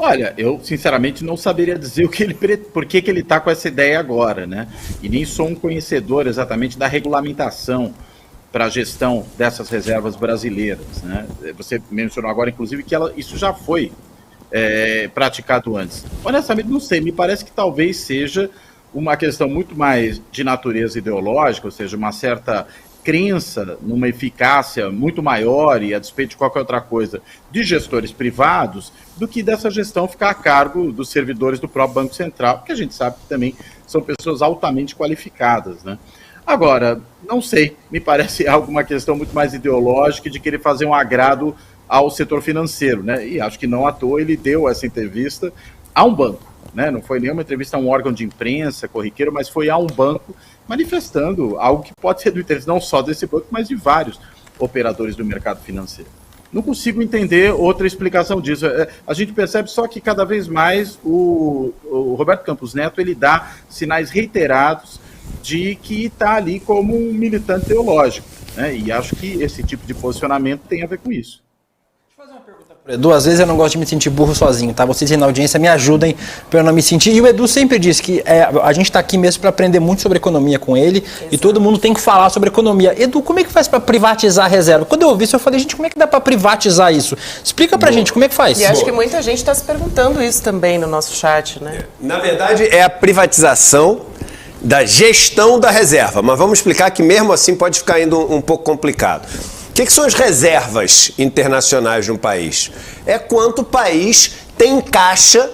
Olha, eu sinceramente não saberia dizer por que ele está com essa ideia agora, né? E nem sou um conhecedor exatamente da regulamentação para a gestão dessas reservas brasileiras, né? Você mencionou agora, inclusive, que isso já foi praticado antes. Honestamente, não sei, me parece que talvez seja uma questão muito mais de natureza ideológica, ou seja, uma certa crença numa eficácia muito maior e a despeito de qualquer outra coisa de gestores privados do que dessa gestão ficar a cargo dos servidores do próprio Banco Central, porque a gente sabe que também são pessoas altamente qualificadas, né? Agora, não sei, me parece alguma questão muito mais ideológica de querer fazer um agrado ao setor financeiro, né? E acho que não à toa ele deu essa entrevista a um banco, né? Não foi nenhuma entrevista a um órgão de imprensa corriqueiro, mas foi a um banco manifestando algo que pode ser do interesse não só desse banco, mas de vários operadores do mercado financeiro. Não consigo entender outra explicação disso. A gente percebe só que cada vez mais o Roberto Campos Neto ele dá sinais reiterados de que está ali como um militante teológico, né? E acho que esse tipo de posicionamento tem a ver com isso. Edu, às vezes eu não gosto de me sentir burro sozinho, tá? Vocês aí na audiência me ajudem para eu não me sentir. E o Edu sempre disse que a gente está aqui mesmo para aprender muito sobre economia com ele. Exato. E todo mundo tem que falar sobre economia. Edu, como é que faz para privatizar a reserva? Quando eu ouvi isso, eu falei, gente, como é que dá para privatizar isso? Explica pra gente como é que faz. E acho que muita gente está se perguntando isso também no nosso chat, né? Na verdade, é a privatização da gestão da reserva. Mas vamos explicar que mesmo assim pode ficar ainda um pouco complicado. O que são as reservas internacionais de um país? É quanto o país tem em caixa,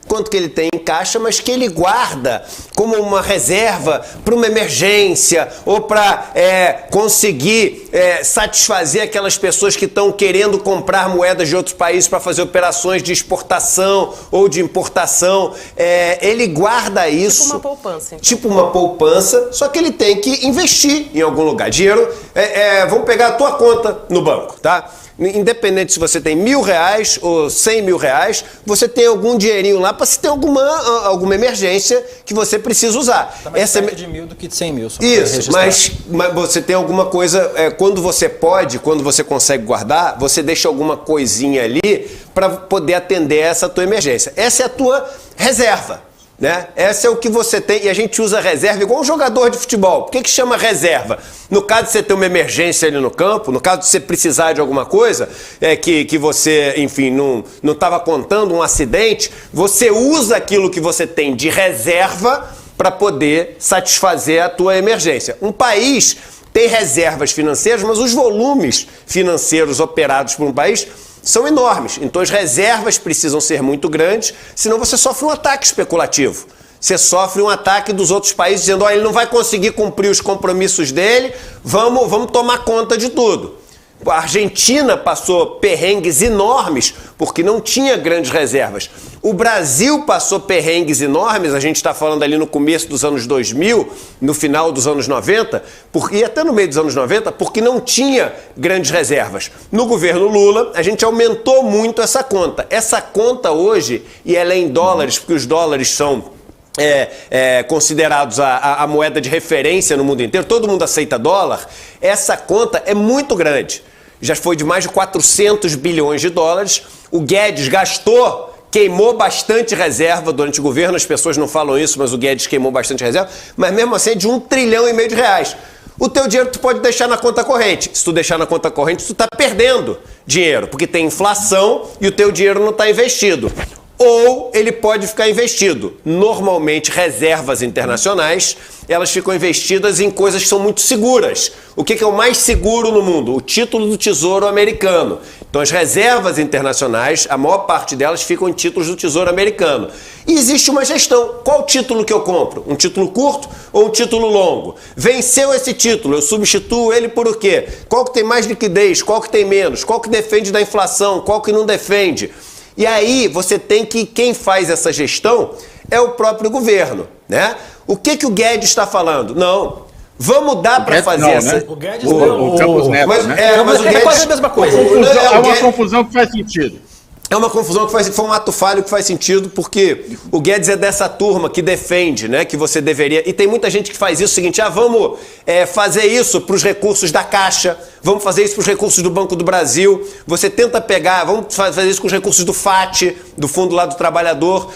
quanto que ele tem em caixa, mas que ele guarda como uma reserva para uma emergência ou para conseguir satisfazer aquelas pessoas que estão querendo comprar moedas de outros países para fazer operações de exportação ou de importação. Ele guarda isso. Tipo uma poupança. Então. Tipo uma poupança, só que ele tem que investir em algum lugar. Dinheiro, vamos pegar a tua conta no banco, tá? Independente se você tem R$1.000 ou R$100.000, você tem algum dinheirinho lá para se ter alguma emergência que você precisa usar. Tá mais perto de 1.000 do que de 100 mil. Isso, mas você tem alguma coisa, quando você consegue guardar, você deixa alguma coisinha ali para poder atender essa tua emergência. Essa é a tua reserva. Né? Essa é o que você tem, e a gente usa reserva igual um jogador de futebol. Por que chama reserva? No caso de você ter uma emergência ali no campo, no caso de você precisar de alguma coisa, que você, enfim, não estava contando um acidente, você usa aquilo que você tem de reserva para poder satisfazer a tua emergência. Um país tem reservas financeiras, mas os volumes financeiros operados por um país são enormes, então as reservas precisam ser muito grandes, senão você sofre um ataque especulativo. Você sofre um ataque dos outros países dizendo, ele não vai conseguir cumprir os compromissos dele, vamos tomar conta de tudo. A Argentina passou perrengues enormes porque não tinha grandes reservas. O Brasil passou perrengues enormes, a gente está falando ali no começo dos anos 2000, no final dos anos 90, e até no meio dos anos 90, porque não tinha grandes reservas. No governo Lula, a gente aumentou muito essa conta. Essa conta hoje, e ela é em dólares, porque os dólares são considerados a moeda de referência no mundo inteiro, todo mundo aceita dólar, essa conta é muito grande. Já foi de mais de 400 bilhões de dólares. O Guedes queimou bastante reserva durante o governo, as pessoas não falam isso, mas o Guedes queimou bastante reserva, mas mesmo assim é de R$1,5 trilhão de reais. O teu dinheiro tu pode deixar na conta corrente. Se tu deixar na conta corrente, tu está perdendo dinheiro, porque tem inflação e o teu dinheiro não está investido. Ou ele pode ficar investido. Normalmente, reservas internacionais, elas ficam investidas em coisas que são muito seguras. O que é o mais seguro no mundo? O título do Tesouro Americano. Então, as reservas internacionais, a maior parte delas ficam em títulos do Tesouro Americano. E existe uma gestão. Qual título que eu compro? Um título curto ou um título longo? Venceu esse título, eu substituo ele por o quê? Qual que tem mais liquidez? Qual que tem menos? Qual que defende da inflação? Qual que não defende? E aí você tem que, quem faz essa gestão é o próprio governo, né? O que o Guedes está falando? Não, vamos dar para fazer essa... Né? O Guedes não, o Campos Neto, mas, né? Mas o Guedes... É quase a mesma coisa. É uma confusão que faz sentido. É uma confusão que foi um ato falho que faz sentido, porque o Guedes é dessa turma que defende, né, que você deveria... E tem muita gente que faz isso, o seguinte, vamos fazer isso para os recursos da Caixa, vamos fazer isso para os recursos do Banco do Brasil, você tenta pegar, vamos fazer isso com os recursos do FAT, do Fundo lá do Trabalhador,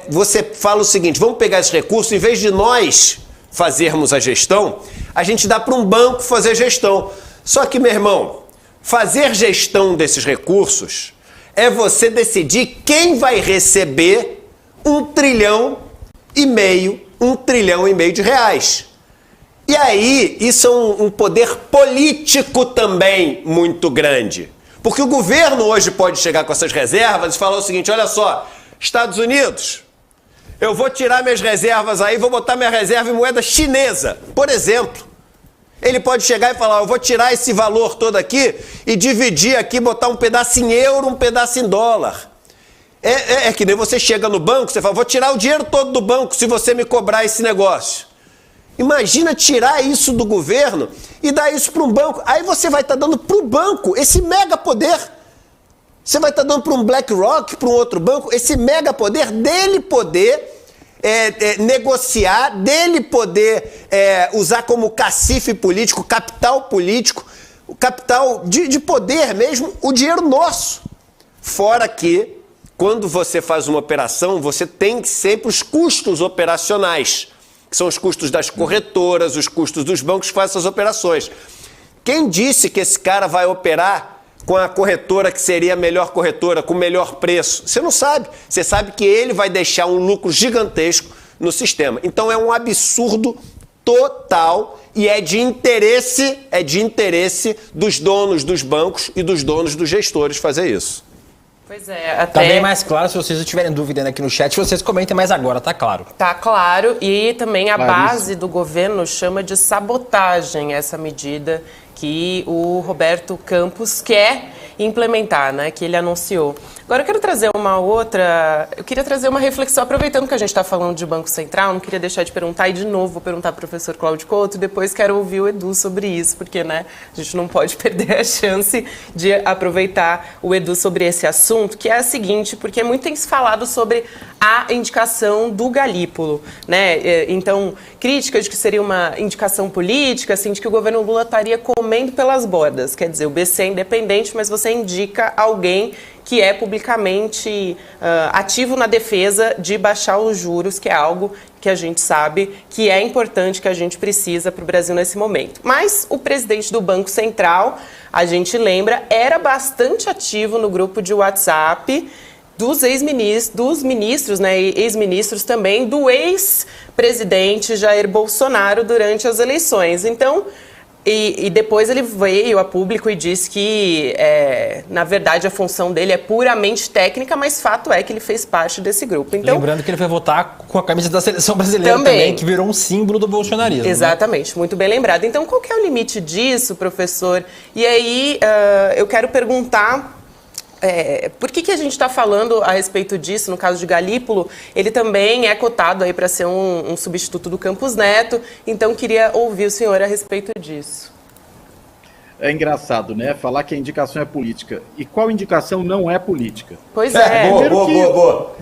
você fala o seguinte, vamos pegar esses recursos, em vez de nós fazermos a gestão, a gente dá para um banco fazer gestão. Só que, meu irmão, fazer gestão desses recursos... é você decidir quem vai receber 1,5 trilhão de reais. E aí, isso é um poder político também muito grande. Porque o governo hoje pode chegar com essas reservas e falar o seguinte, olha só, Estados Unidos, eu vou tirar minhas reservas aí, vou botar minha reserva em moeda chinesa, por exemplo. Ele pode chegar e falar, eu vou tirar esse valor todo aqui e dividir aqui, botar um pedaço em euro, um pedaço em dólar. É que nem você chega no banco, você fala, vou tirar o dinheiro todo do banco se você me cobrar esse negócio. Imagina tirar isso do governo e dar isso para um banco. Aí você vai estar dando para o banco esse mega poder. Você vai estar dando para um BlackRock, para um outro banco, esse mega poder dele poder... negociar, dele poder usar como cacife político, capital político, o capital de poder mesmo, o dinheiro nosso. Fora que, quando você faz uma operação, você tem sempre os custos operacionais, que são os custos das corretoras, os custos dos bancos que fazem essas operações. Quem disse que esse cara vai operar com a corretora que seria a melhor corretora, com o melhor preço? Você não sabe. Você sabe que ele vai deixar um lucro gigantesco no sistema. Então é um absurdo total e é de interesse dos donos dos bancos e dos donos dos gestores fazer isso. Pois é, até... Tá bem mais claro, se vocês tiverem dúvida aqui no chat, vocês comentem mais agora, tá claro. Tá claro, e também a base do governo chama de sabotagem essa medida que o Roberto Campos quer implementar, né, que ele anunciou. Agora eu quero trazer eu queria trazer uma reflexão, aproveitando que a gente está falando de Banco Central, não queria deixar de perguntar, e de novo vou perguntar para o professor Cláudio Couto, depois quero ouvir o Edu sobre isso, porque, né, a gente não pode perder a chance de aproveitar o Edu sobre esse assunto, que é a seguinte, porque muito tem se falado sobre a indicação do Galípolo, né, então, críticas de que seria uma indicação política, assim, de que o governo Lula estaria comendo pelas bordas, quer dizer, o BC é independente, mas você indica alguém que é publicamente ativo na defesa de baixar os juros, que é algo que a gente sabe que é importante, que a gente precisa para o Brasil nesse momento. Mas o presidente do Banco Central, a gente lembra, era bastante ativo no grupo de WhatsApp dos ministros, né, ex-ministros também, do ex-presidente Jair Bolsonaro durante as eleições. Então, e depois ele veio a público e disse que, na verdade, a função dele é puramente técnica, mas fato é que ele fez parte desse grupo. Então, lembrando que ele foi votar com a camisa da seleção brasileira também, que virou um símbolo do bolsonarismo. Exatamente, né? Muito bem lembrado. Então, qual que é o limite disso, professor? E aí, eu quero perguntar... por que a gente está falando a respeito disso? No caso de Galípolo, ele também é cotado aí para ser um substituto do Campos Neto, então queria ouvir o senhor a respeito disso. É engraçado, né? Falar que a indicação é política. E qual indicação não é política? Pois é. Boa.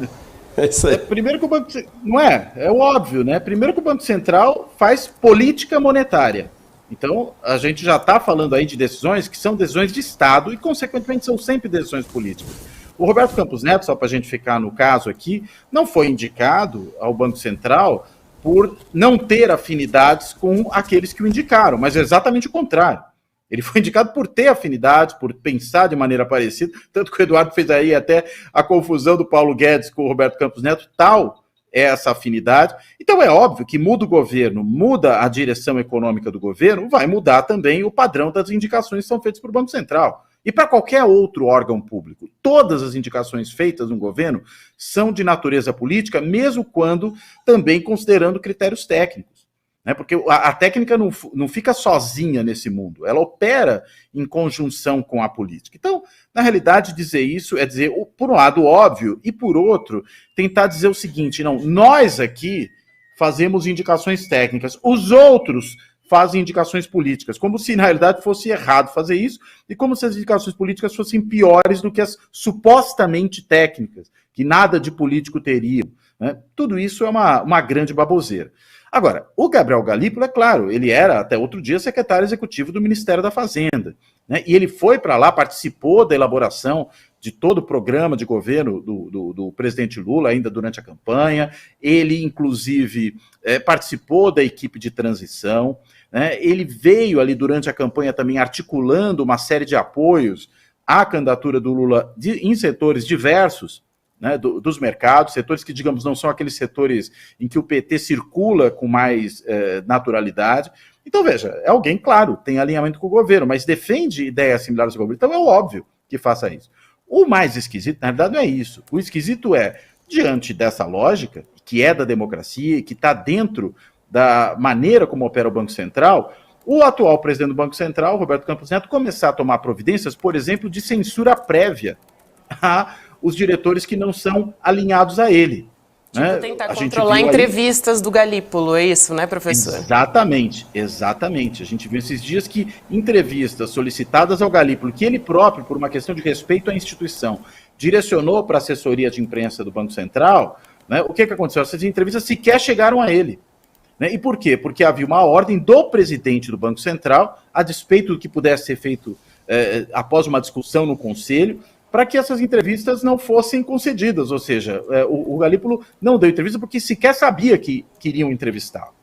É isso aí. Primeiro que o Banco... Não é? É óbvio, né? Primeiro que o Banco Central faz política monetária. Então, a gente já está falando aí de decisões que são decisões de Estado e, consequentemente, são sempre decisões políticas. O Roberto Campos Neto, só para a gente ficar no caso aqui, não foi indicado ao Banco Central por não ter afinidades com aqueles que o indicaram, mas é exatamente o contrário. Ele foi indicado por ter afinidades, por pensar de maneira parecida, tanto que o Eduardo fez aí até a confusão do Paulo Guedes com o Roberto Campos Neto, tal é essa afinidade. Então é óbvio que muda o governo, muda a direção econômica do governo, vai mudar também o padrão das indicações que são feitas para o Banco Central. E para qualquer outro órgão público. Todas as indicações feitas no governo são de natureza política, mesmo quando também considerando critérios técnicos. Né? Porque a técnica não fica sozinha nesse mundo, ela opera em conjunção com a política. Então, na realidade, dizer isso é dizer, por um lado, óbvio, e por outro, tentar dizer o seguinte, não, nós aqui fazemos indicações técnicas, os outros fazem indicações políticas, como se na realidade fosse errado fazer isso, e como se as indicações políticas fossem piores do que as supostamente técnicas, que nada de político teriam, né? Tudo isso é uma grande baboseira. Agora, o Gabriel Galípolo, é claro, ele era até outro dia secretário executivo do Ministério da Fazenda, né? E ele foi para lá, participou da elaboração de todo o programa de governo do presidente Lula, ainda durante a campanha. Ele, inclusive, participou da equipe de transição, né? Ele veio ali durante a campanha também articulando uma série de apoios à candidatura do Lula em setores diversos, né, dos mercados, setores que, digamos, não são aqueles setores em que o PT circula com mais naturalidade. Então, veja, é alguém, claro, tem alinhamento com o governo, mas defende ideias similares ao governo, então é óbvio que faça isso. O mais esquisito, na verdade, não é isso. O esquisito é, diante dessa lógica, que é da democracia e que está dentro da maneira como opera o Banco Central, o atual presidente do Banco Central, Roberto Campos Neto, começar a tomar providências, por exemplo, de censura prévia a os diretores que não são alinhados a ele. Tipo, né? Tentar controlar entrevistas do Galípolo, é isso, né, professor? Exatamente, exatamente. A gente viu esses dias que entrevistas solicitadas ao Galípolo, que ele próprio, por uma questão de respeito à instituição, direcionou para a assessoria de imprensa do Banco Central, né, o que aconteceu? Essas entrevistas sequer chegaram a ele. Né? E por quê? Porque havia uma ordem do presidente do Banco Central, a despeito do que pudesse ser feito após uma discussão no Conselho, para que essas entrevistas não fossem concedidas, ou seja, o Galípolo não deu entrevista porque sequer sabia que queriam entrevistá-lo.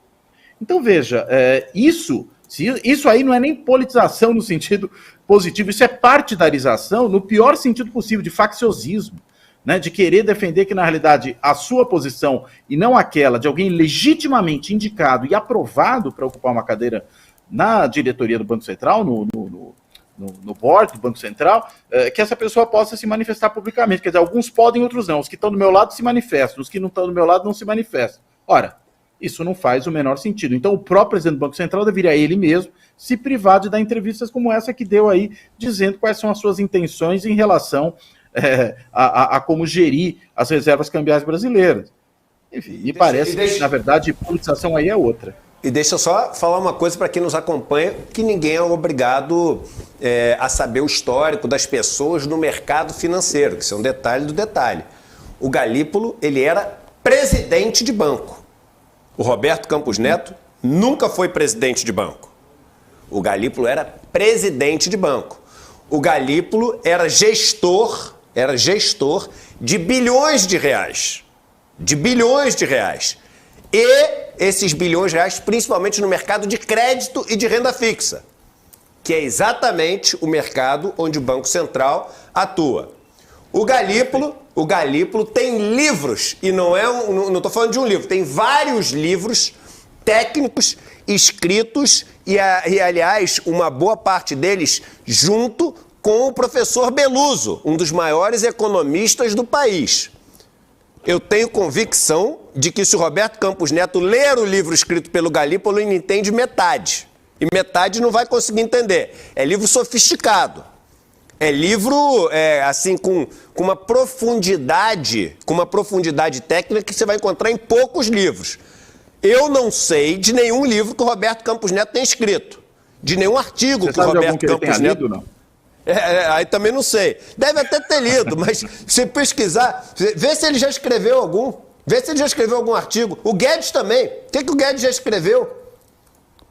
Então, veja, isso aí não é nem politização no sentido positivo, isso é partidarização no pior sentido possível, de facciosismo, né, de querer defender que, na realidade, a sua posição, e não aquela de alguém legitimamente indicado e aprovado para ocupar uma cadeira na diretoria do Banco Central, no board do Banco Central, que essa pessoa possa se manifestar publicamente. Quer dizer, alguns podem, outros não. Os que estão do meu lado se manifestam, os que não estão do meu lado não se manifestam. Ora, isso não faz o menor sentido. Então, o próprio presidente do Banco Central deveria ele mesmo se privar de dar entrevistas como essa que deu aí, dizendo quais são as suas intenções em relação a como gerir as reservas cambiais brasileiras. Enfim, me parece que, na verdade, a politização aí é outra. E deixa eu só falar uma coisa para quem nos acompanha, que ninguém é obrigado a saber o histórico das pessoas no mercado financeiro, que isso é um detalhe do detalhe. O Galípolo, ele era presidente de banco. O Roberto Campos Neto nunca foi presidente de banco. O Galípolo era presidente de banco. O Galípolo era gestor de bilhões de reais. De bilhões de reais. E esses bilhões de reais, principalmente no mercado de crédito e de renda fixa, que é exatamente o mercado onde o Banco Central atua. O Galípolo tem livros, e não estou falando de um livro, tem vários livros técnicos escritos e, aliás, uma boa parte deles junto com o professor Beluso, um dos maiores economistas do país. Eu tenho convicção de que se o Roberto Campos Neto ler o livro escrito pelo Galípolo, ele entende metade. E metade não vai conseguir entender. É livro sofisticado. É livro, assim, com uma profundidade técnica que você vai encontrar em poucos livros. Eu não sei de nenhum livro que o Roberto Campos Neto tenha escrito. De nenhum artigo você que o Roberto Campos Neto... Lido, não? Aí também não sei. Deve até ter lido, mas se pesquisar, vê se ele já escreveu algum. Vê se ele já escreveu algum artigo. O Guedes também. O que o Guedes já escreveu?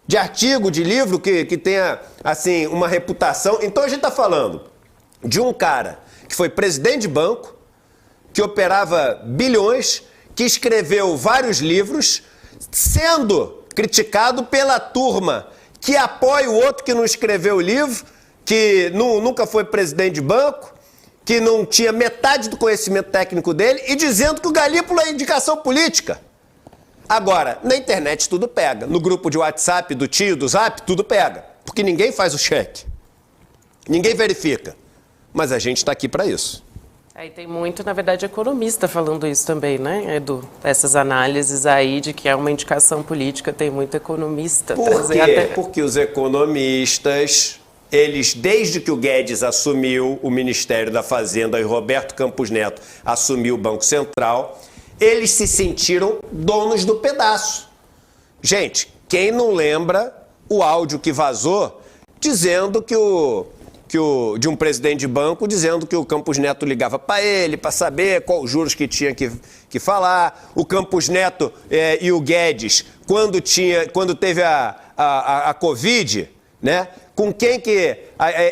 De artigo, de livro que tenha, assim, uma reputação. Então a gente está falando de um cara que foi presidente de banco, que operava bilhões, que escreveu vários livros, sendo criticado pela turma que apoia o outro que não escreveu o livro, que nunca foi presidente de banco, que não tinha metade do conhecimento técnico dele, e dizendo que o Galípolo é indicação política. Agora, na internet tudo pega. No grupo de WhatsApp do tio, do Zap, tudo pega. Porque ninguém faz o cheque. Ninguém verifica. Mas a gente está aqui para isso. Aí tem muito, na verdade, economista falando isso também, né, Edu? Essas análises aí de que é uma indicação política, tem muito economista. Por quê? Porque os economistas... Eles, desde que o Guedes assumiu o Ministério da Fazenda e Roberto Campos Neto assumiu o Banco Central, eles se sentiram donos do pedaço. Gente, quem não lembra o áudio que vazou dizendo de um presidente de banco dizendo que o Campos Neto ligava para ele para saber qual os juros que tinha que falar. O Campos Neto e o Guedes, quando teve a Covid, né? Com quem que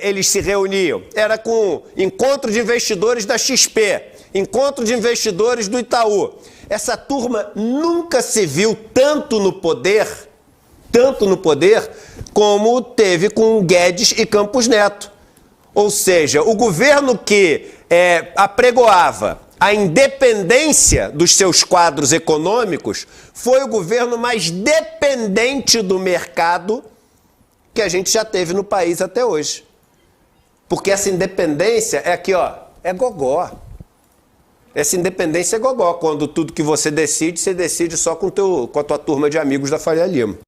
eles se reuniam? Era com encontro de investidores da XP, encontro de investidores do Itaú. Essa turma nunca se viu tanto no poder, como teve com Guedes e Campos Neto. Ou seja, o governo que apregoava a independência dos seus quadros econômicos foi o governo mais dependente do mercado que a gente já teve no país até hoje. Porque essa independência é aqui, ó, é gogó. Essa independência é gogó, quando tudo que você decide só com a tua turma de amigos da Faria Lima.